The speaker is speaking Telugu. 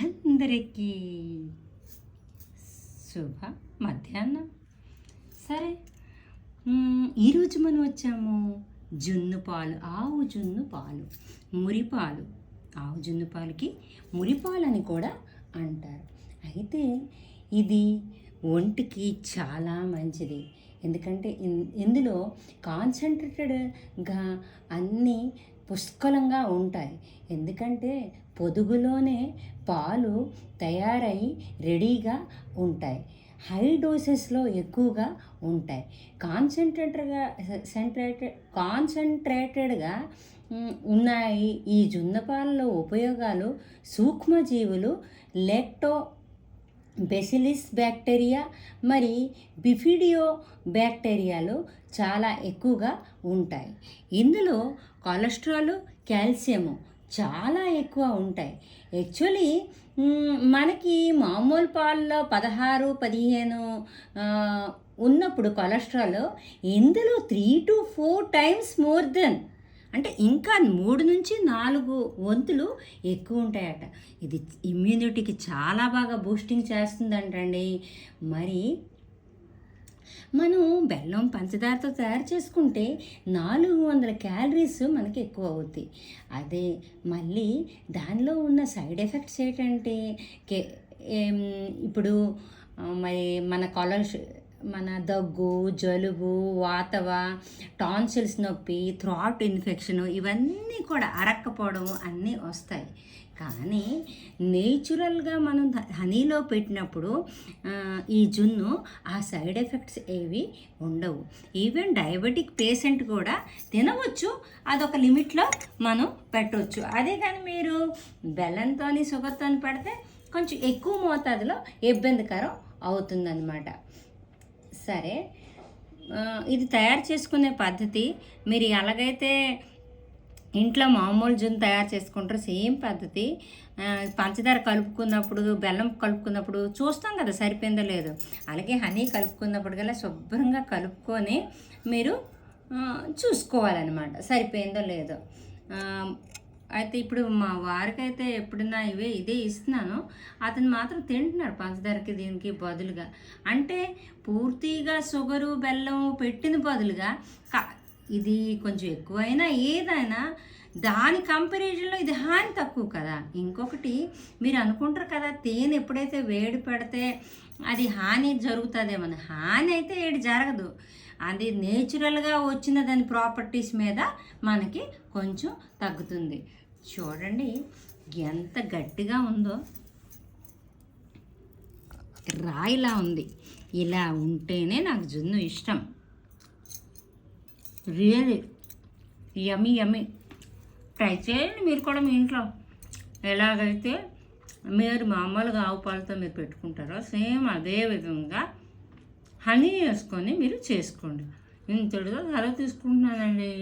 అందరికీ శుభ మధ్యాహ్నం. సరే, ఈరోజు మనం వచ్చాము జున్ను పాలు, ఆవు జున్ను పాలు, మురిపాలు. ఆవు జున్ను పాలకి మురిపాలు అని కూడా అంటారు. అయితే ఇది ఒంటికి చాలా మంచిది. ఎందుకంటే ఇందులో కాన్సన్ట్రేటెడ్గా అన్నీ పుష్కలంగా ఉంటాయి. ఎందుకంటే పొదుగులోనే పాలు తయారై రెడీగా ఉంటాయి. హై డోసెస్లో ఎక్కువగా ఉంటాయి. కాన్సన్ట్రేటెడ్గా ఉన్నాయి. ఈ జున్నపాలలో ఉపయోగాలు సూక్ష్మజీవులు బెసిలిస్ బ్యాక్టీరియా మరి బిఫిడియో బ్యాక్టీరియాలు చాలా ఎక్కువగా ఉంటాయి. ఇందులో కొలెస్ట్రాల్, కాల్షియము చాలా ఎక్కువ ఉంటాయి. యాక్చువల్లీ మనకి మామూలు పాలలో 16-15 ఉన్నప్పుడు కొలెస్ట్రాల్ ఇందులో 3 to 4 times మోర్ దెన్, అంటే ఇంకా 3-4 వంతులు ఎక్కువ ఉంటాయట. ఇది ఇమ్యూనిటీకి చాలా బాగా బూస్టింగ్ చేస్తుందంటండి. మరి మనం బెల్లం పంచదారతో తయారు చేసుకుంటే 400 క్యాలరీస్ మనకి ఎక్కువ అవుతాయి. అదే మళ్ళీ దానిలో ఉన్న సైడ్ ఎఫెక్ట్స్ ఏంటంటే ఇప్పుడు మరి మన దగ్గు, జలుబు, వాతవ, టాన్సిల్స్ నొప్పి, థ్రాట్ ఇన్ఫెక్షన్ ఇవన్నీ కూడా అరక్కపోవడం అన్నీ వస్తాయి. కానీ నేచురల్గా మనం హనీలో పెట్టినప్పుడు ఈ జున్ను ఆ సైడ్ ఎఫెక్ట్స్ ఏవి ఉండవు. ఈవెన్ డయాబెటిక్ పేషెంట్ కూడా తినవచ్చు, అదొక లిమిట్లో మనం పెట్టవచ్చు. అదే కానీ మీరు బెల్లంతో షుగర్తో పెడితే కొంచెం ఎక్కువ మోతాదులో ఇబ్బందికరం అవుతుందన్నమాట. సరే, ఇది తయారు చేసుకునే పద్ధతి మీరు ఎలాగైతే ఇంట్లో మామూలు జున్ను తయారు చేసుకుంటారు సేమ్ పద్ధతి. పంచదార కలుపుకున్నప్పుడు, బెల్లం కలుపుకున్నప్పుడు చూస్తాం కదా సరిపోయిందో లేదో, అలాగే హనీ కలుపుకున్నప్పుడు కల్లా శుభ్రంగా కలుపుకొని మీరు చూసుకోవాలన్నమాట సరిపోయిందో లేదో. అయితే ఇప్పుడు మా వారికైతే ఎప్పుడన్నా ఇదే ఇస్తున్నాను, అతను మాత్రం తింటున్నారు పంచదారకి దీనికి బదులుగా. అంటే పూర్తిగా షుగరు బెల్లం పెట్టిన బదులుగా ఇది కొంచెం ఎక్కువైనా ఏదైనా దాని కంపారిజన్లో ఇది హాని తక్కువ కదా. ఇంకొకటి మీరు అనుకుంటారు కదా, తేనె ఎప్పుడైతే వేడి పెడితే అది హాని జరుగుతుందేమో. హాని అయితే ఏడు జరగదు, అది నేచురల్గా వచ్చిన దాని ప్రాపర్టీస్ మీద మనకి కొంచెం తగ్గుతుంది. చూడండి ఎంత గట్టిగా ఉందో, రాయిలా ఉంది. ఇలా ఉంటేనే నాకు జున్ను ఇష్టం. రియలీ యమ్మీ యమ్మీ. ట్రై చేయండి మీరు కూడా మీ ఇంట్లో. ఎలాగైతే మీరు మామూలుగా ఆవు పాలతో మీరు పెట్టుకుంటారో సేమ్ అదే విధంగా హనీ వేసుకొని మీరు చేసుకోండి. ఇంతటితో సెలవు తీసుకుంటున్నానండి.